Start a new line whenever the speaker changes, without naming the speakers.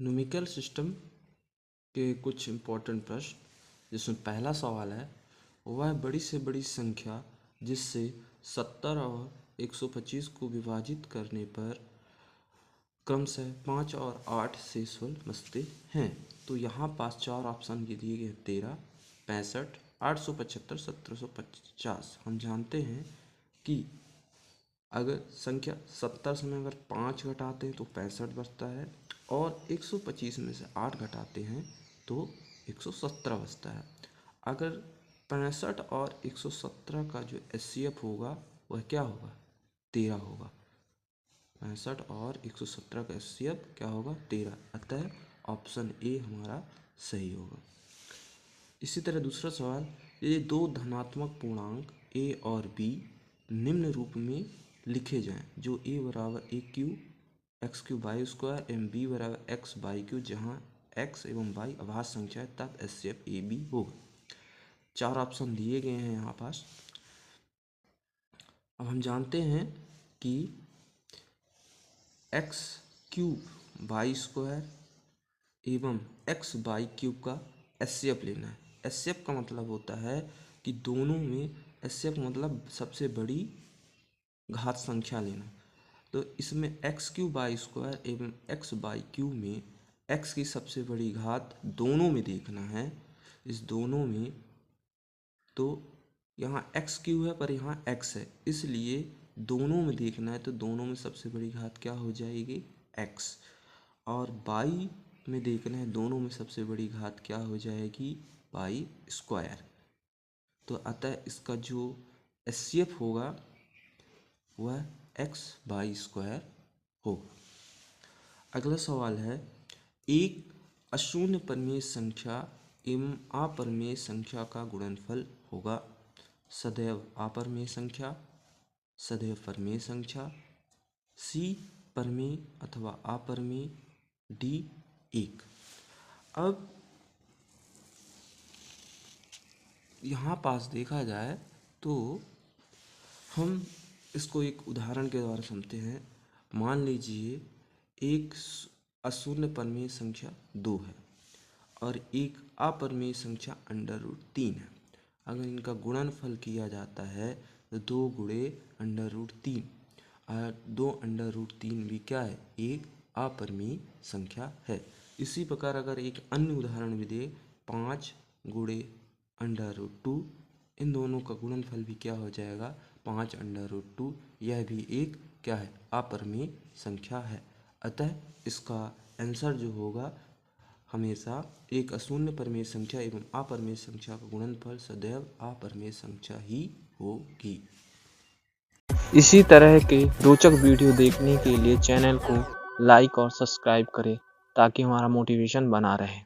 Numerical system के कुछ important प्रश्न, जिसमें पहला सवाल है वह बड़ी से बड़ी संख्या जिससे 70 और 125 को विभाजित करने पर क्रमशः 5 और 8 शेषफल बचते हैं। तो यहाँ पास चार ऑप्शन के दिए गए 13, 65, 875, 1750। हम जानते हैं कि अगर संख्या 70 में अगर 5 घटाते हैं तो 65 बचता है और 125 में से 8 घटाते हैं तो 117 बचता है। अगर 65 और 117 का जो एचसीएफ होगा वह क्या होगा? 13 होगा। 65 और 117 का एचसीएफ क्या होगा? 13। अतः ऑप्शन ए हमारा सही होगा। इसी तरह दूसरा सवाल, ये दो धनात्मक पूर्णांक ए और बी निम्न रूप में लिखे जाएं, जो a बराबर A Q X Q Y square एवं b बराबर एक्स वाई क्यू, जहाँ x एवं y अभाज्य संख्या है, तब एचसीएफ ए बी होगा। चार ऑप्शन दिए गए हैं यहाँ पास। अब हम जानते हैं कि एक्स क्यूब वाई स्क्वायर एवं एक्स वाई क्यूब का एचसीएफ लेना है। एचसीएफ का मतलब होता है कि दोनों में, एचसीएफ मतलब सबसे बड़ी घात संख्या लेना। तो इसमें एक्स क्यूब वाई स्क्वायर एवं एक्स वाई क्यूब में एक्स की सबसे बड़ी घात दोनों में देखना है। इस दोनों में तो यहाँ एक्स क्यूब है पर यहाँ एक्स है, इसलिए दोनों में देखना है। तो दोनों में सबसे बड़ी घात क्या हो जाएगी? एक्स। और वाई में देखना है, दोनों में सबसे बड़ी घात क्या हो जाएगी? Y square. तो अतः इसका जो एचसीएफ होगा वह एक्स वाई स्क्वायर होगा। अगला सवाल है, एक अशून्य परिमेय संख्या एवं अपरिमेय संख्या का गुणनफल होगा सदैव अपरिमेय संख्या, सदैव परिमेय संख्या, सी परिमेय अथवा अपरिमेय, डी 1। अब यहाँ पास देखा जाए तो हम इसको एक उदाहरण के द्वारा समझते हैं। मान लीजिए एक अशून्य परिमेय संख्या 2 है और एक अपरिमेय संख्या √3 है। अगर इनका गुणनफल किया जाता है तो 2 गुणे √3, और 2 √3 भी क्या है? एक अपरिमेय संख्या है। इसी प्रकार अगर एक अन्य उदाहरण भी दे, 5 गुणे √2, इन दोनों का गुणनफल भी क्या हो जाएगा? 5 √2। यह भी एक क्या है? अपरिमेय संख्या है। अतः इसका आंसर जो होगा हमेशा एक अशून्य परिमेय संख्या एवं अपरिमेय संख्या का गुणनफल सदैव अपरिमेय संख्या ही होगी।
इसी तरह के रोचक वीडियो देखने के लिए चैनल को लाइक और सब्सक्राइब करें ताकि हमारा मोटिवेशन बना रहे।